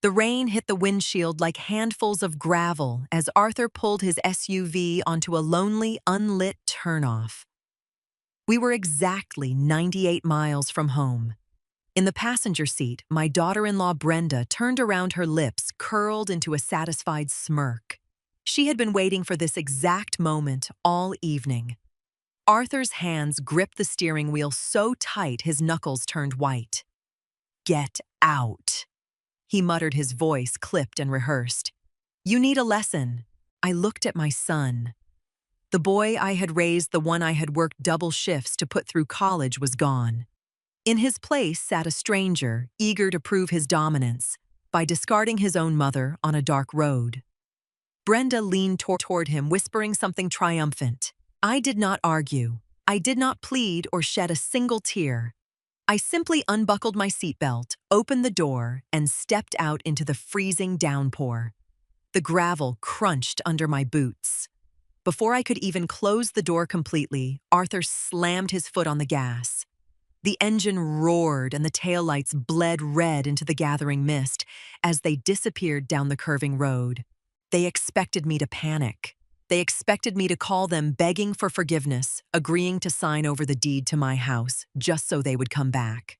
The rain hit the windshield like handfuls of gravel as Arthur pulled his SUV onto a lonely, unlit turnoff. We were exactly 98 miles from home. In the passenger seat, my daughter-in-law Brenda turned around, her lips curled into a satisfied smirk. She had been waiting for this exact moment all evening. Arthur's hands gripped the steering wheel so tight his knuckles turned white. "Get out," he muttered, his voice clipped and rehearsed. "You need a lesson." I looked at my son. The boy I had raised, the one I had worked double shifts to put through college, was gone. In his place sat a stranger, eager to prove his dominance by discarding his own mother on a dark road. Brenda leaned toward him, whispering something triumphant. I did not argue. I did not plead or shed a single tear. I simply unbuckled my seatbelt, opened the door, and stepped out into the freezing downpour. The gravel crunched under my boots. Before I could even close the door completely, Arthur slammed his foot on the gas. The engine roared and the taillights bled red into the gathering mist as they disappeared down the curving road. They expected me to panic. They expected me to call them, begging for forgiveness, agreeing to sign over the deed to my house just so they would come back.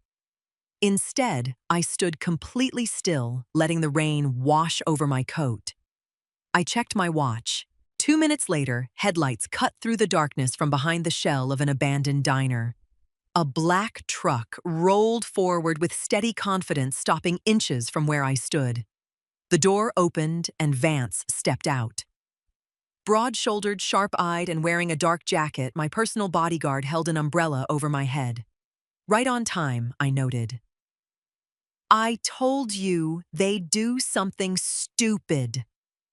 Instead, I stood completely still, letting the rain wash over my coat. I checked my watch. 2 minutes later, headlights cut through the darkness from behind the shell of an abandoned diner. A black truck rolled forward with steady confidence, stopping inches from where I stood. The door opened and Vance stepped out. Broad-shouldered, sharp-eyed, and wearing a dark jacket, my personal bodyguard held an umbrella over my head. "Right on time," I noted. "I told you they'd do something stupid,"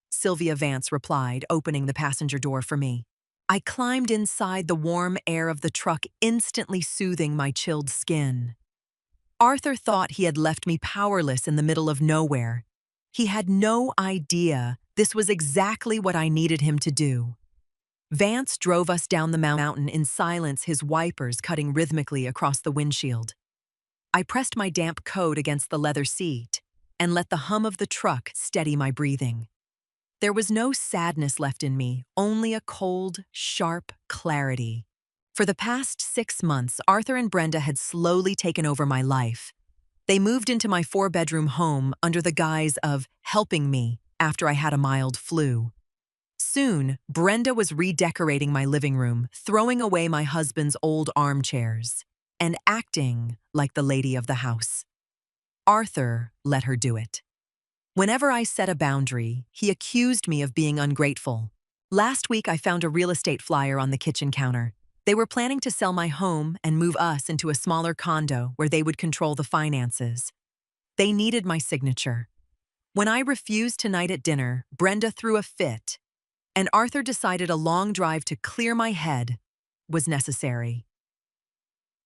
Sylvia Vance replied, opening the passenger door for me. I climbed inside, the warm air of the truck instantly soothing my chilled skin. Arthur thought he had left me powerless in the middle of nowhere. He had no idea this was exactly what I needed him to do. Vance drove us down the mountain in silence, his wipers cutting rhythmically across the windshield. I pressed my damp coat against the leather seat and let the hum of the truck steady my breathing. There was no sadness left in me, only a cold, sharp clarity. For the past 6 months, Arthur and Brenda had slowly taken over my life. They moved into my 4-bedroom home under the guise of helping me after I had a mild flu. Soon, Brenda was redecorating my living room, throwing away my husband's old armchairs, and acting like the lady of the house. Arthur let her do it. Whenever I set a boundary, he accused me of being ungrateful. Last week, I found a real estate flyer on the kitchen counter. They were planning to sell my home and move us into a smaller condo where they would control the finances. They needed my signature. When I refused tonight at dinner, Brenda threw a fit, and Arthur decided a long drive to clear my head was necessary.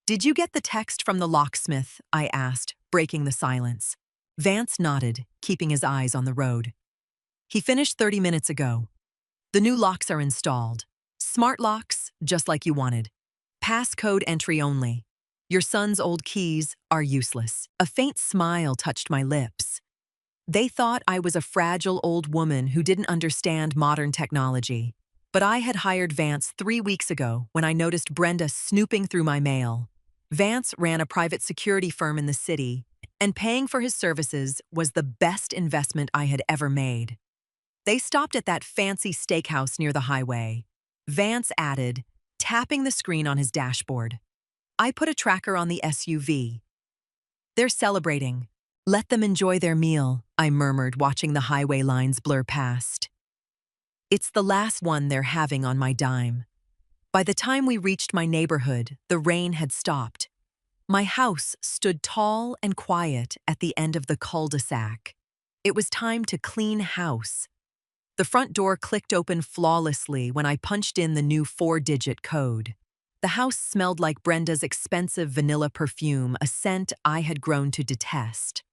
"Did you get the text from the locksmith?" I asked, breaking the silence. Vance nodded, keeping his eyes on the road. "He finished 30 minutes ago. The new locks are installed. Smart locks, just like you wanted. Passcode entry only. Your son's old keys are useless." A faint smile touched my lips. They thought I was a fragile old woman who didn't understand modern technology. But I had hired Vance 3 weeks ago when I noticed Brenda snooping through my mail. Vance ran a private security firm in the city, and paying for his services was the best investment I had ever made. They stopped at that fancy steakhouse near the highway. Vance added, tapping the screen on his dashboard. I put a tracker on the SUV. "They're celebrating. Let them enjoy their meal," I murmured, watching the highway lines blur past. It's the last one they're having on my dime. By the time we reached my neighborhood, the rain had stopped. My house stood tall and quiet at the end of the cul-de-sac. It was time to clean house. The front door clicked open flawlessly when I punched in the new 4-digit code. The house smelled like Brenda's expensive vanilla perfume, a scent I had grown to detest.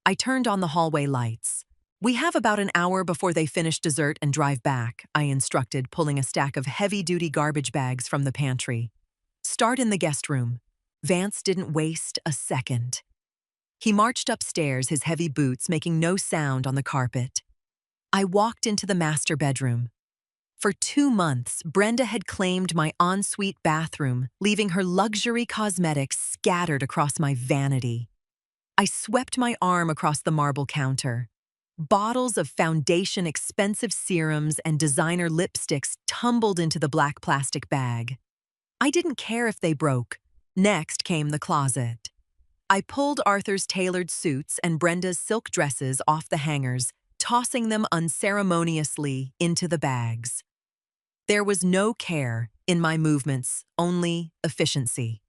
I turned on the hallway lights. "We have about an hour before they finish dessert and drive back," I instructed, pulling a stack of heavy-duty garbage bags from the pantry. "Start in the guest room." Vance didn't waste a second. He marched upstairs, his heavy boots making no sound on the carpet. I walked into the master bedroom. For 2 months, Brenda had claimed my ensuite bathroom, leaving her luxury cosmetics scattered across my vanity. I swept my arm across the marble counter. Bottles of foundation, expensive serums, and designer lipsticks tumbled into the black plastic bag. I didn't care if they broke. Next came the closet. I pulled Arthur's tailored suits and Brenda's silk dresses off the hangers, tossing them unceremoniously into the bags. There was no care in my movements, only efficiency.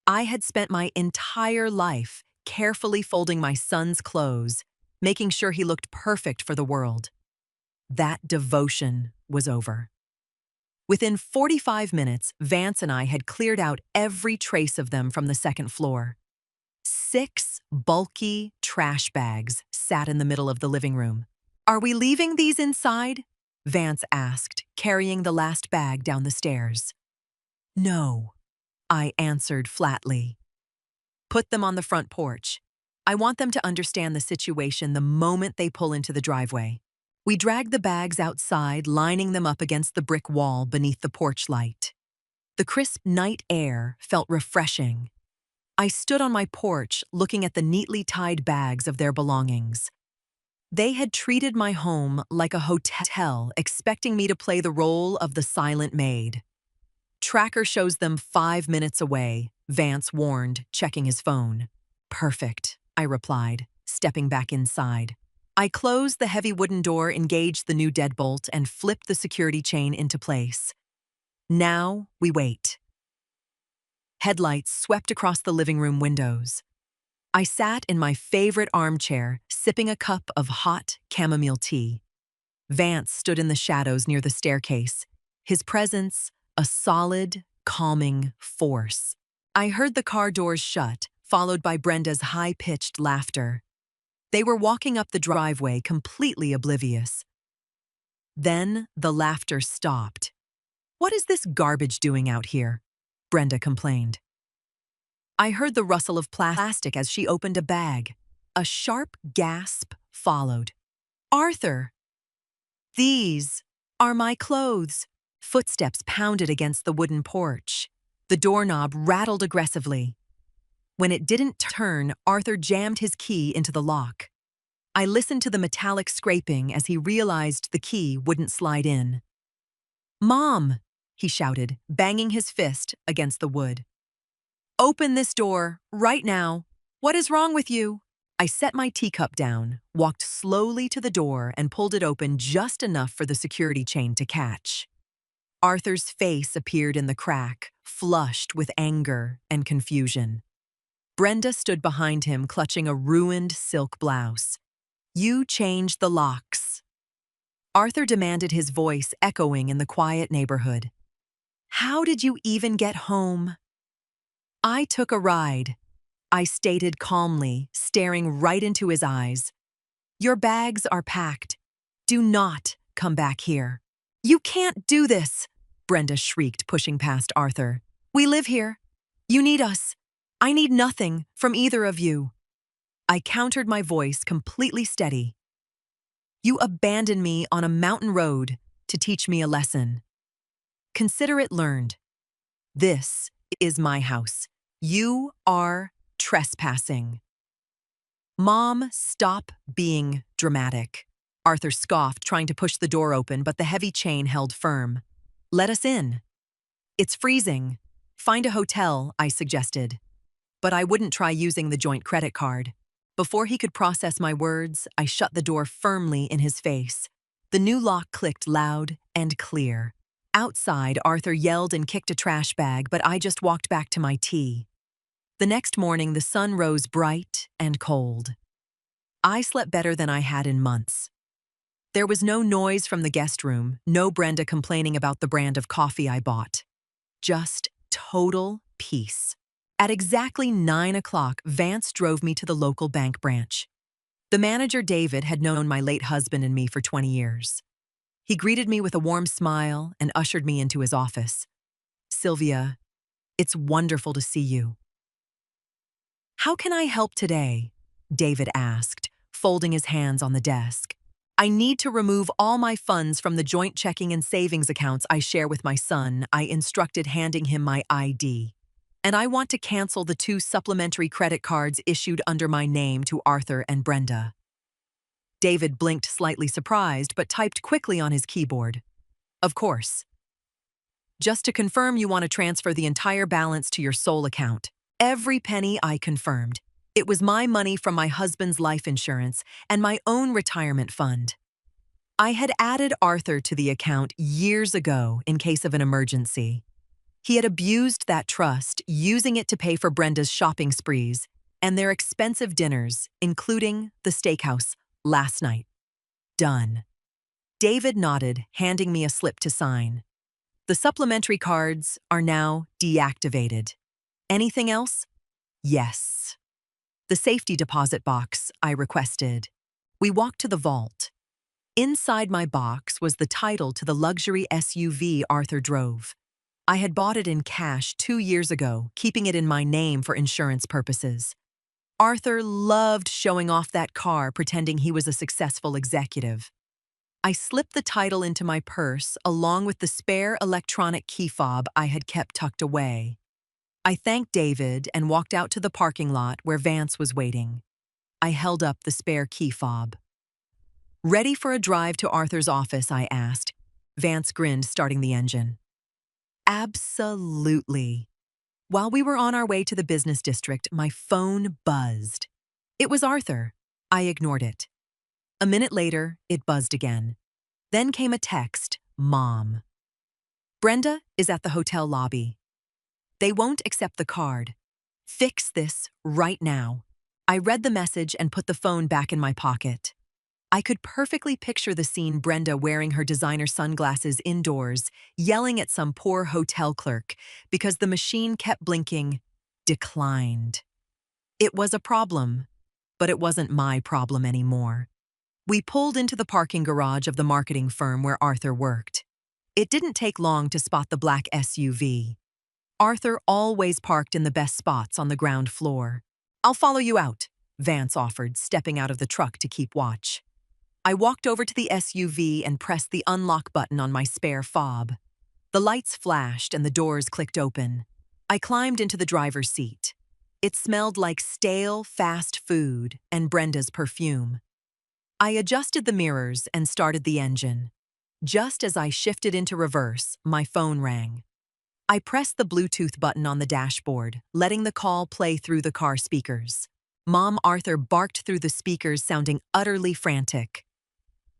I had spent my entire life carefully folding my son's clothes, making sure he looked perfect for the world. That devotion was over. Within 45 minutes, Vance and I had cleared out every trace of them from the second floor. 6 bulky trash bags sat in the middle of the living room. "Are we leaving these inside?" Vance asked, carrying the last bag down the stairs. "No," I answered flatly. "Put them on the front porch. I want them to understand the situation the moment they pull into the driveway." We dragged the bags outside, lining them up against the brick wall beneath the porch light. The crisp night air felt refreshing. I stood on my porch, looking at the neatly tied bags of their belongings. They had treated my home like a hotel, expecting me to play the role of the silent maid. "Tracker shows them 5 minutes away," Vance warned, checking his phone. "Perfect," I replied, stepping back inside. I closed the heavy wooden door, engaged the new deadbolt, and flipped the security chain into place. Now we wait. Headlights swept across the living room windows. I sat in my favorite armchair, sipping a cup of hot chamomile tea. Vance stood in the shadows near the staircase, his presence a solid, calming force. I heard the car doors shut, followed by Brenda's high-pitched laughter. They were walking up the driveway, completely oblivious. Then the laughter stopped. "What is this garbage doing out here?" Brenda complained. I heard the rustle of plastic as she opened a bag. A sharp gasp followed. "Arthur! These are my clothes." Footsteps pounded against the wooden porch. The doorknob rattled aggressively. When it didn't turn, Arthur jammed his key into the lock. I listened to the metallic scraping as he realized the key wouldn't slide in. "Mom!" he shouted, banging his fist against the wood. "Open this door, right now. What is wrong with you?" I set my teacup down, walked slowly to the door, and pulled it open just enough for the security chain to catch. Arthur's face appeared in the crack, flushed with anger and confusion. Brenda stood behind him, clutching a ruined silk blouse. "You changed the locks." Arthur demanded, his voice echoing in the quiet neighborhood. "How did you even get home?" "I took a ride," I stated calmly, staring right into his eyes. "Your bags are packed. Do not come back here." "You can't do this," Brenda shrieked, pushing past Arthur. "We live here. You need us. I need nothing from either of you." I countered, my voice completely steady. "You abandoned me on a mountain road to teach me a lesson. Consider it learned. This is my house. You are trespassing." "Mom, stop being dramatic." Arthur scoffed, trying to push the door open, but the heavy chain held firm. "Let us in." "It's freezing. Find a hotel," I suggested. But I wouldn't try using the joint credit card. Before he could process my words, I shut the door firmly in his face. The new lock clicked loud and clear. Outside, Arthur yelled and kicked a trash bag, but I just walked back to my tea. The next morning, the sun rose bright and cold. I slept better than I had in months. There was no noise from the guest room, no Brenda complaining about the brand of coffee I bought. Just total peace. At exactly 9 o'clock, Vance drove me to the local bank branch. The manager, David, had known my late husband and me for 20 years. He greeted me with a warm smile and ushered me into his office. "Sylvia, it's wonderful to see you. How can I help today?" David asked, folding his hands on the desk. I need to remove all my funds from the joint checking and savings accounts I share with my son, I instructed, handing him my ID. And I want to cancel the 2 supplementary credit cards issued under my name to Arthur and Brenda. David blinked, slightly surprised, but typed quickly on his keyboard. Of course. Just to confirm, you want to transfer the entire balance to your sole account. Every penny, I confirmed. It was my money from my husband's life insurance and my own retirement fund. I had added Arthur to the account years ago in case of an emergency. He had abused that trust, using it to pay for Brenda's shopping sprees and their expensive dinners, including the steakhouse last night. Done. David nodded, handing me a slip to sign. The supplementary cards are now deactivated. Anything else? Yes. The safety deposit box, I requested. We walked to the vault. Inside my box was the title to the luxury SUV Arthur drove. I had bought it in cash 2 years ago, keeping it in my name for insurance purposes. Arthur loved showing off that car, pretending he was a successful executive. I slipped the title into my purse along with the spare electronic key fob I had kept tucked away. I thanked David and walked out to the parking lot where Vance was waiting. I held up the spare key fob. Ready for a drive to Arthur's office, I asked. Vance grinned, starting the engine. Absolutely. While we were on our way to the business district, my phone buzzed. It was Arthur. I ignored it. A minute later, it buzzed again. Then came a text, Mom. Brenda is at the hotel lobby. They won't accept the card. Fix this right now. I read the message and put the phone back in my pocket. I could perfectly picture the scene: Brenda wearing her designer sunglasses indoors, yelling at some poor hotel clerk because the machine kept blinking, declined. It was a problem, but it wasn't my problem anymore. We pulled into the parking garage of the marketing firm where Arthur worked. It didn't take long to spot the black SUV. Arthur always parked in the best spots on the ground floor. I'll follow you out, Vance offered, stepping out of the truck to keep watch. I walked over to the SUV and pressed the unlock button on my spare fob. The lights flashed and the doors clicked open. I climbed into the driver's seat. It smelled like stale fast food and Brenda's perfume. I adjusted the mirrors and started the engine. Just as I shifted into reverse, my phone rang. I pressed the Bluetooth button on the dashboard, letting the call play through the car speakers. Mom, Arthur barked through the speakers, sounding utterly frantic.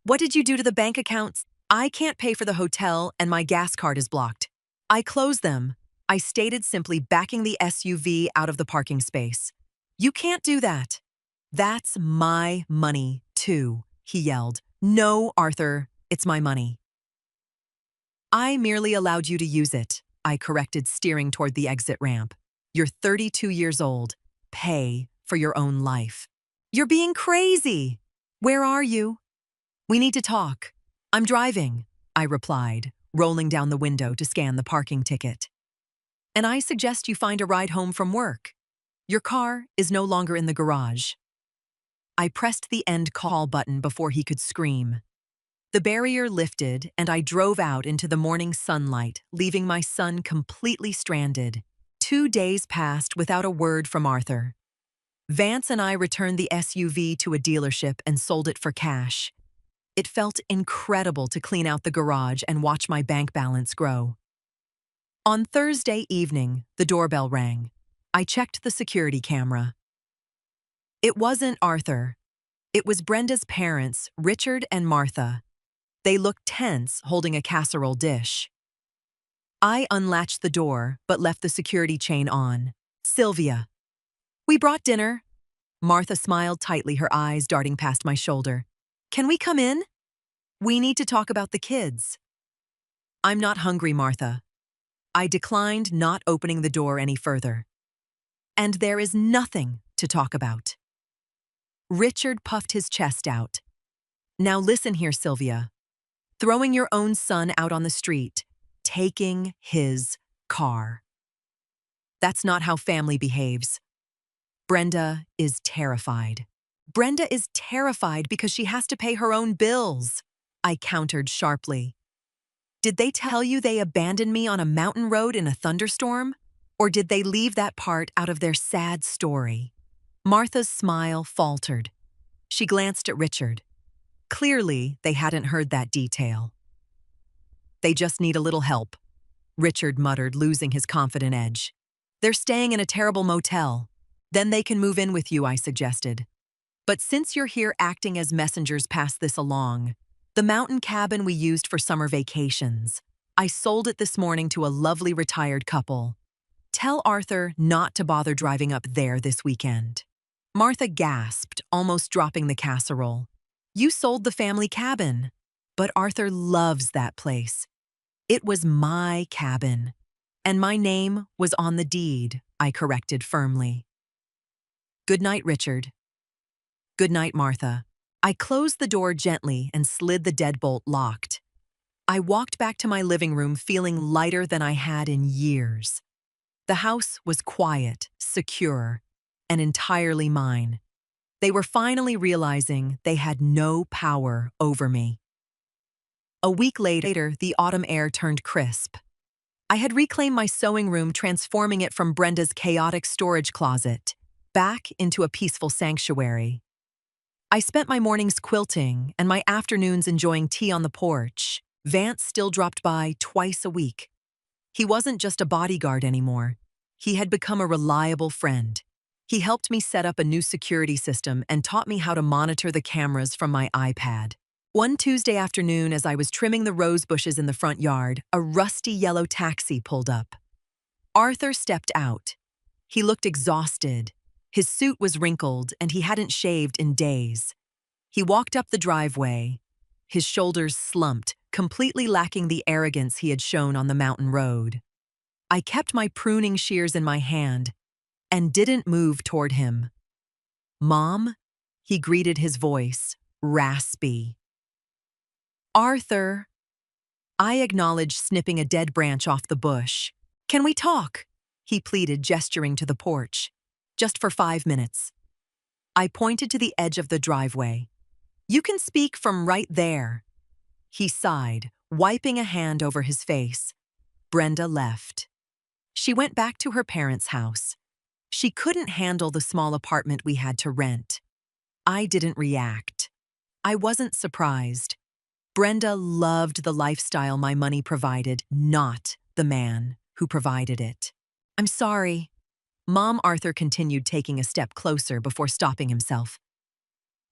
What did you do to the bank accounts? I can't pay for the hotel and my gas card is blocked. I closed them, I stated simply, backing the SUV out of the parking space. You can't do that. That's my money, too, he yelled. No, Arthur, it's my money. I merely allowed you to use it, I corrected, steering toward the exit ramp. You're 32 years old. Pay for your own life. You're being crazy. Where are you? We need to talk. I'm driving, I replied, rolling down the window to scan the parking ticket. And I suggest you find a ride home from work. Your car is no longer in the garage. I pressed the end call button before he could scream. The barrier lifted and I drove out into the morning sunlight, leaving my son completely stranded. 2 days passed without a word from Arthur. Vance and I returned the SUV to a dealership and sold it for cash. It felt incredible to clean out the garage and watch my bank balance grow. On Thursday evening, the doorbell rang. I checked the security camera. It wasn't Arthur. It was Brenda's parents, Richard and Martha. They looked tense, holding a casserole dish. I unlatched the door, but left the security chain on. Sylvia. We brought dinner. Martha smiled tightly, her eyes darting past my shoulder. Can we come in? We need to talk about the kids. I'm not hungry, Martha. I declined, not opening the door any further. And there is nothing to talk about. Richard puffed his chest out. Now listen here, Sylvia. Throwing your own son out on the street, taking his car. That's not how family behaves. Brenda is terrified. Brenda is terrified because she has to pay her own bills, I countered sharply. Did they tell you they abandoned me on a mountain road in a thunderstorm? Or did they leave that part out of their sad story? Martha's smile faltered. She glanced at Richard. Clearly, they hadn't heard that detail. They just need a little help, Richard muttered, losing his confident edge. They're staying in a terrible motel. Then they can move in with you, I suggested. But since you're here acting as messengers, pass this along. The mountain cabin we used for summer vacations. I sold it this morning to a lovely retired couple. Tell Arthur not to bother driving up there this weekend. Martha gasped, almost dropping the casserole. You sold the family cabin. But Arthur loves that place. It was my cabin. And my name was on the deed, I corrected firmly. Good night, Richard. Good night, Martha. I closed the door gently and slid the deadbolt locked. I walked back to my living room feeling lighter than I had in years. The house was quiet, secure, and entirely mine. They were finally realizing they had no power over me. A week later, the autumn air turned crisp. I had reclaimed my sewing room, transforming it from Brenda's chaotic storage closet back into a peaceful sanctuary. I spent my mornings quilting and my afternoons enjoying tea on the porch. Vance still dropped by twice a week. He wasn't just a bodyguard anymore. He had become a reliable friend. He helped me set up a new security system and taught me how to monitor the cameras from my iPad. One Tuesday afternoon, as I was trimming the rose bushes in the front yard, a rusty yellow taxi pulled up. Arthur stepped out. He looked exhausted. His suit was wrinkled, and he hadn't shaved in days. He walked up the driveway. His shoulders slumped, completely lacking the arrogance he had shown on the mountain road. I kept my pruning shears in my hand and didn't move toward him. Mom? He greeted, his voice raspy. Arthur. I acknowledged, snipping a dead branch off the bush. Can we talk? He pleaded, gesturing to the porch. Just for 5 minutes. I pointed to the edge of the driveway. You can speak from right there. He sighed, wiping a hand over his face. Brenda left. She went back to her parents' house. She couldn't handle the small apartment we had to rent. I didn't react. I wasn't surprised. Brenda loved the lifestyle my money provided, not the man who provided it. I'm sorry. Mom. Arthur continued, taking a step closer before stopping himself.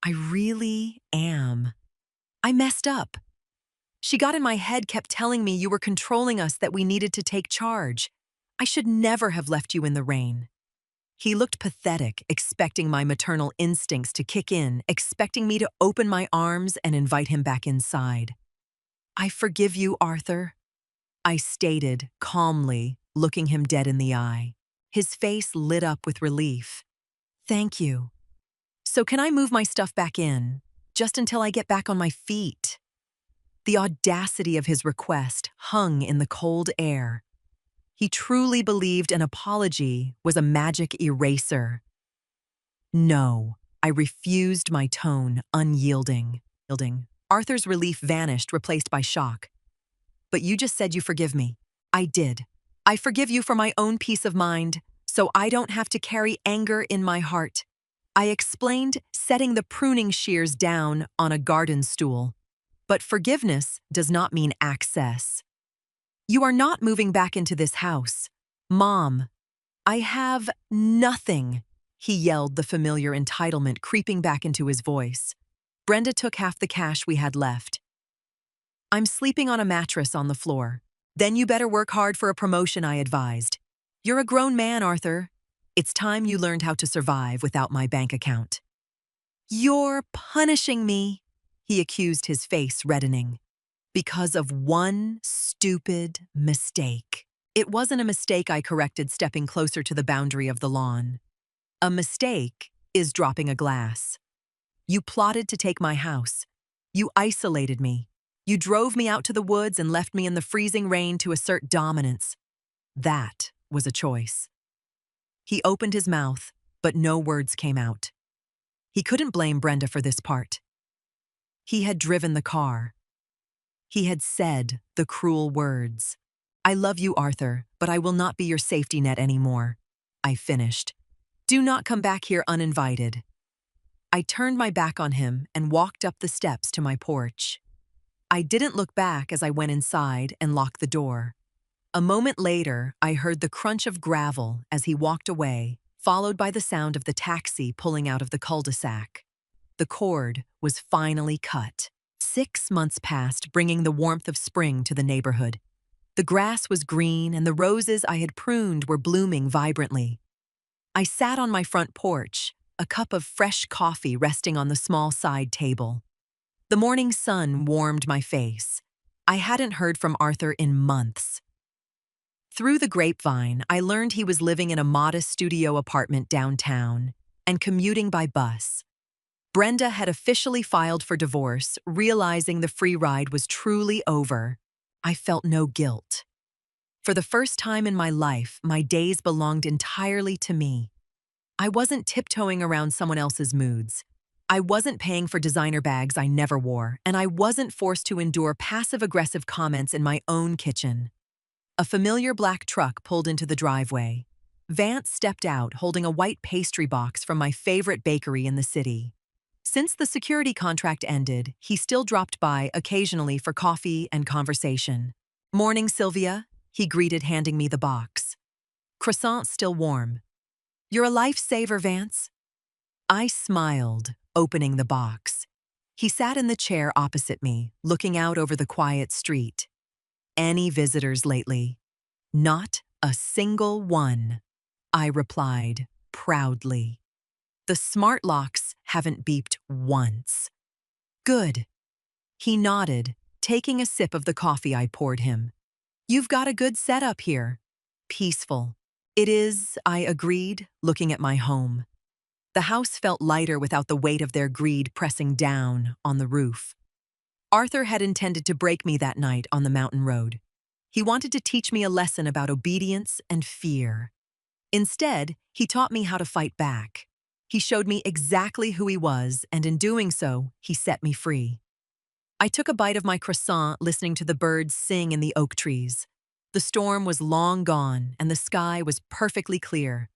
I really am. I messed up. She got in my head, kept telling me you were controlling us, that we needed to take charge. I should never have left you in the rain. He looked pathetic, expecting my maternal instincts to kick in, expecting me to open my arms and invite him back inside. I forgive you, Arthur, I stated calmly, looking him dead in the eye. His face lit up with relief. Thank you. So can I move my stuff back in, just until I get back on my feet? The audacity of his request hung in the cold air. He truly believed an apology was a magic eraser. No, I refused, my tone unyielding. Arthur's relief vanished, replaced by shock. But you just said you forgive me. I did. I forgive you for my own peace of mind, so I don't have to carry anger in my heart. I explained, setting the pruning shears down on a garden stool. But forgiveness does not mean access. You are not moving back into this house. Mom, I have nothing, he yelled, the familiar entitlement creeping back into his voice. Brenda took half the cash we had left. I'm sleeping on a mattress on the floor. Then you better work hard for a promotion, I advised. You're a grown man, Arthur. It's time you learned how to survive without my bank account. You're punishing me, he accused, his face reddening. Because of one stupid mistake. It wasn't a mistake, I corrected, stepping closer to the boundary of the lawn. A mistake is dropping a glass. You plotted to take my house. You isolated me. You drove me out to the woods and left me in the freezing rain to assert dominance. That was a choice. He opened his mouth, but no words came out. He couldn't blame Brenda for this part. He had driven the car. He had said the cruel words. "I love you, Arthur, but I will not be your safety net anymore," I finished. "Do not come back here uninvited." I turned my back on him and walked up the steps to my porch. I didn't look back as I went inside and locked the door. A moment later, I heard the crunch of gravel as he walked away, followed by the sound of the taxi pulling out of the cul-de-sac. The cord was finally cut. 6 months passed, bringing the warmth of spring to the neighborhood. The grass was green and the roses I had pruned were blooming vibrantly. I sat on my front porch, a cup of fresh coffee resting on the small side table. The morning sun warmed my face. I hadn't heard from Arthur in months. Through the grapevine, I learned he was living in a modest studio apartment downtown and commuting by bus. Brenda had officially filed for divorce, realizing the free ride was truly over. I felt no guilt. For the first time in my life, my days belonged entirely to me. I wasn't tiptoeing around someone else's moods. I wasn't paying for designer bags I never wore, and I wasn't forced to endure passive-aggressive comments in my own kitchen. A familiar black truck pulled into the driveway. Vance stepped out holding a white pastry box from my favorite bakery in the city. Since the security contract ended, he still dropped by occasionally for coffee and conversation. "Morning, Sylvia," he greeted, handing me the box. "Croissant still warm." "You're a lifesaver, Vance." I smiled, opening the box. He sat in the chair opposite me, looking out over the quiet street. "Any visitors lately?" "Not a single one," I replied proudly. "The smart locks haven't beeped once." "Good." He nodded, taking a sip of the coffee I poured him. "You've got a good setup here." "Peaceful." "It is," I agreed, looking at my home. The house felt lighter without the weight of their greed pressing down on the roof. Arthur had intended to break me that night on the mountain road. He wanted to teach me a lesson about obedience and fear. Instead, he taught me how to fight back. He showed me exactly who he was, and in doing so, he set me free. I took a bite of my croissant, listening to the birds sing in the oak trees. The storm was long gone, and the sky was perfectly clear.